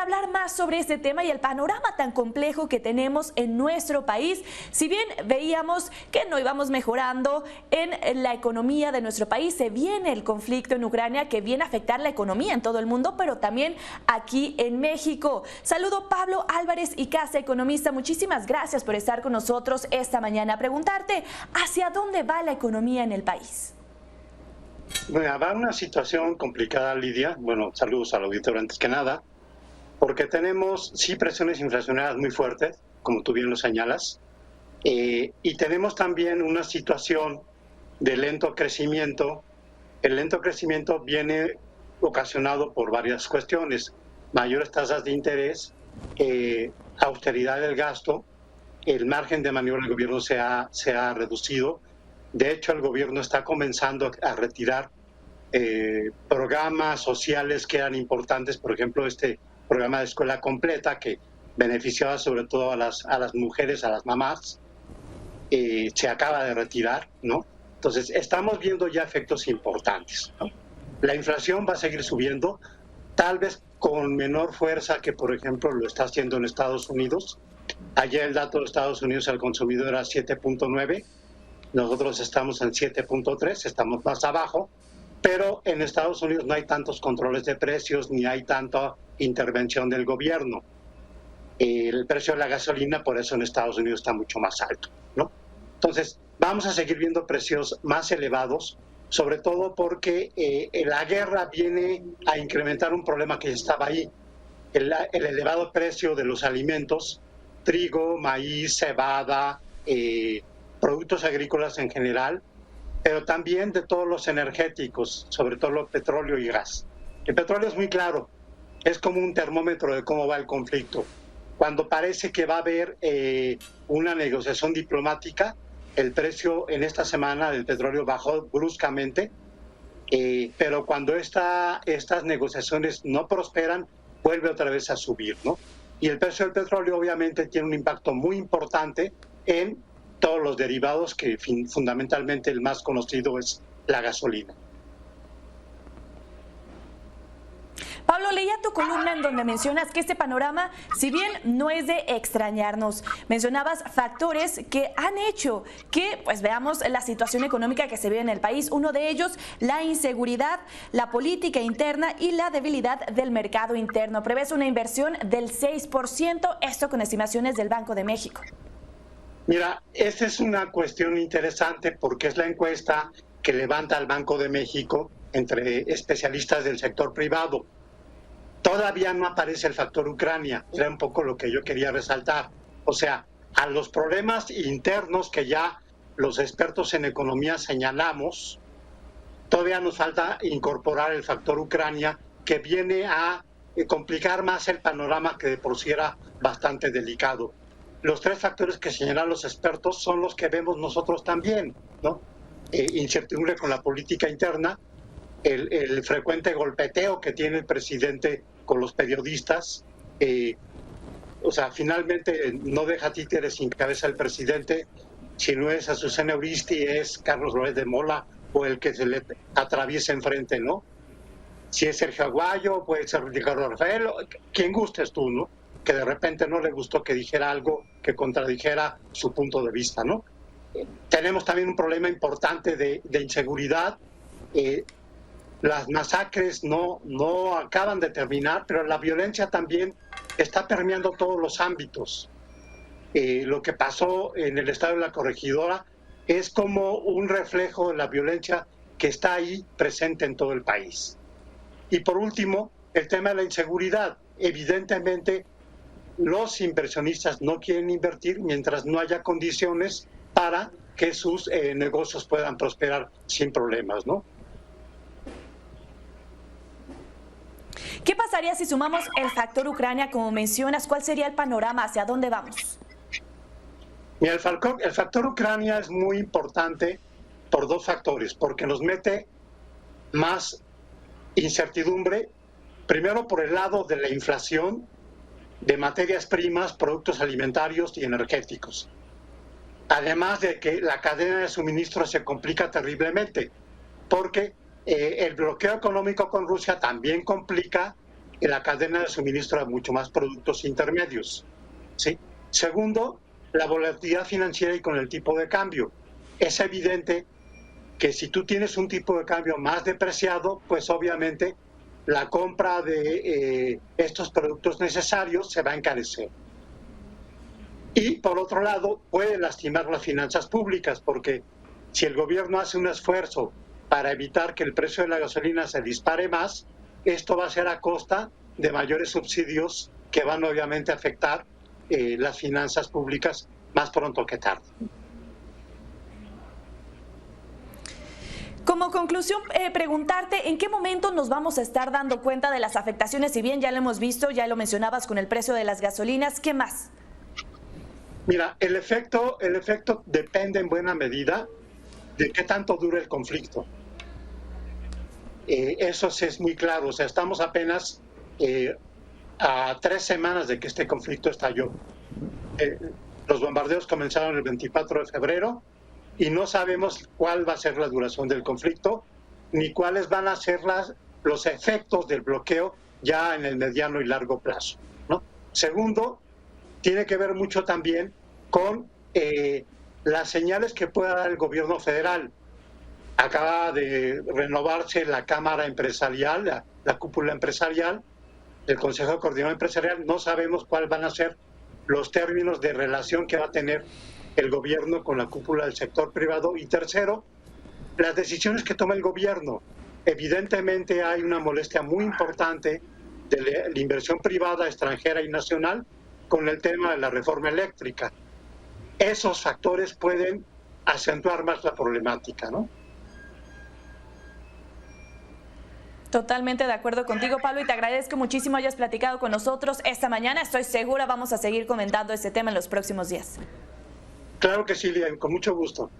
hablar más sobre este tema y el panorama tan complejo que tenemos en nuestro país. Si bien veíamos que no íbamos mejorando en la economía de nuestro país, se viene el conflicto en Ucrania que viene a afectar la economía en todo el mundo, pero también aquí en México. Saludo Pablo Álvarez y Casa, economista. Muchísimas gracias por estar con nosotros esta mañana. Preguntarte, ¿hacia dónde va la economía en el país? Bueno, va una situación complicada, Lidia. Bueno, saludos al auditorio antes que nada, porque tenemos sí presiones inflacionarias muy fuertes, como tú bien lo señalas, y tenemos también una situación de lento crecimiento. El lento crecimiento viene ocasionado por varias cuestiones: mayores tasas de interés, austeridad del gasto, el margen de maniobra del gobierno se ha reducido. De hecho, el gobierno está comenzando a retirar programas sociales que eran importantes, por ejemplo, este programa de escuela completa que beneficiaba sobre todo a las mujeres, a las mamás, se acaba de retirar, ¿no? Entonces, estamos viendo ya efectos importantes, ¿no? La inflación va a seguir subiendo, tal vez con menor fuerza que, por ejemplo, lo está haciendo en Estados Unidos. Ayer el dato de Estados Unidos al consumidor era 7.9, nosotros estamos en 7.3, estamos más abajo, pero en Estados Unidos no hay tantos controles de precios ni hay tanta intervención del gobierno. El precio de la gasolina, por eso en Estados Unidos está mucho más alto, ¿no? Entonces, vamos a seguir viendo precios más elevados, sobre todo porque la guerra viene a incrementar un problema que ya estaba ahí: el elevado precio de los alimentos, trigo, maíz, cebada, productos agrícolas en general, pero también de todos los energéticos, sobre todo el petróleo y gas. El petróleo es muy claro, es como un termómetro de cómo va el conflicto. Cuando parece que va a haber una negociación diplomática, el precio en esta semana del petróleo bajó bruscamente, pero cuando estas negociaciones no prosperan, vuelve otra vez a subir, ¿no? Y el precio del petróleo obviamente tiene un impacto muy importante en todos los derivados, que fundamentalmente el más conocido es la gasolina. Pablo, leía tu columna en donde mencionas que este panorama, si bien no es de extrañarnos, mencionabas factores que han hecho que pues veamos la situación económica que se vive en el país. Uno de ellos, la inseguridad, la política interna y la debilidad del mercado interno. Prevés una inversión del 6%, esto con estimaciones del Banco de México. Mira, esta es una cuestión interesante porque es la encuesta que levanta el Banco de México entre especialistas del sector privado. Todavía no aparece el factor Ucrania, era un poco lo que yo quería resaltar. O sea, a los problemas internos que ya los expertos en economía señalamos, todavía nos falta incorporar el factor Ucrania, que viene a complicar más el panorama, que de por sí era bastante delicado. Los tres factores que señalan los expertos son los que vemos nosotros también, ¿no? Incertidumbre con la política interna, el frecuente golpeteo que tiene el presidente con los periodistas, o sea, finalmente no deja títeres sin cabeza el presidente. Si no es Azucena Uristi, es Carlos Loret de Mola o el que se le atraviesa enfrente, ¿no? Si es Sergio Aguayo, puede ser Ricardo Rafael, quien gustes tú, ¿no? Que de repente no le gustó que dijera algo que contradijera su punto de vista, ¿no? Tenemos también un problema importante de inseguridad. Las masacres no acaban de terminar, pero la violencia también está permeando todos los ámbitos. Lo que pasó en el estado de La Corregidora es como un reflejo de la violencia que está ahí presente en todo el país. Y por último, el tema de la inseguridad. Evidentemente, los inversionistas no quieren invertir mientras no haya condiciones para que sus negocios puedan prosperar sin problemas, ¿no? ¿Qué pasaría si sumamos el factor Ucrania, como mencionas? ¿Cuál sería el panorama? ¿Hacia dónde vamos? Mira, el factor Ucrania es muy importante por dos factores, porque nos mete más incertidumbre, primero por el lado de la inflación de materias primas, productos alimentarios y energéticos. Además de que la cadena de suministro se complica terriblemente, porque el bloqueo económico con Rusia también complica en la cadena de suministro de mucho más productos intermedios, ¿sí? Segundo, la volatilidad financiera y con el tipo de cambio. Es evidente que si tú tienes un tipo de cambio más depreciado, pues obviamente la compra de estos productos necesarios se va a encarecer. Y por otro lado, puede lastimar las finanzas públicas, porque si el gobierno hace un esfuerzo para evitar que el precio de la gasolina se dispare más, esto va a ser a costa de mayores subsidios que van obviamente a afectar las finanzas públicas más pronto que tarde. Como conclusión, preguntarte en qué momento nos vamos a estar dando cuenta de las afectaciones. Si bien ya lo hemos visto, ya lo mencionabas con el precio de las gasolinas, ¿qué más? Mira, el efecto depende en buena medida de qué tanto dura el conflicto. Eso sí es muy claro. O sea, estamos apenas a 3 semanas de que este conflicto estalló. Los bombardeos comenzaron el 24 de febrero y no sabemos cuál va a ser la duración del conflicto, ni cuáles van a ser los efectos del bloqueo ya en el mediano y largo plazo, ¿no? Segundo, tiene que ver mucho también con las señales que pueda dar el gobierno federal. Acaba de renovarse la Cámara Empresarial, la cúpula empresarial, el Consejo de Coordinación Empresarial. No sabemos cuáles van a ser los términos de relación que va a tener el gobierno con la cúpula del sector privado. Y tercero, las decisiones que toma el gobierno. Evidentemente hay una molestia muy importante de la inversión privada, extranjera y nacional con el tema de la reforma eléctrica. Esos factores pueden acentuar más la problemática, ¿no? Totalmente de acuerdo contigo, Pablo, y te agradezco muchísimo hayas platicado con nosotros esta mañana. Estoy segura vamos a seguir comentando este tema en los próximos días. Claro que sí, Lian, con mucho gusto.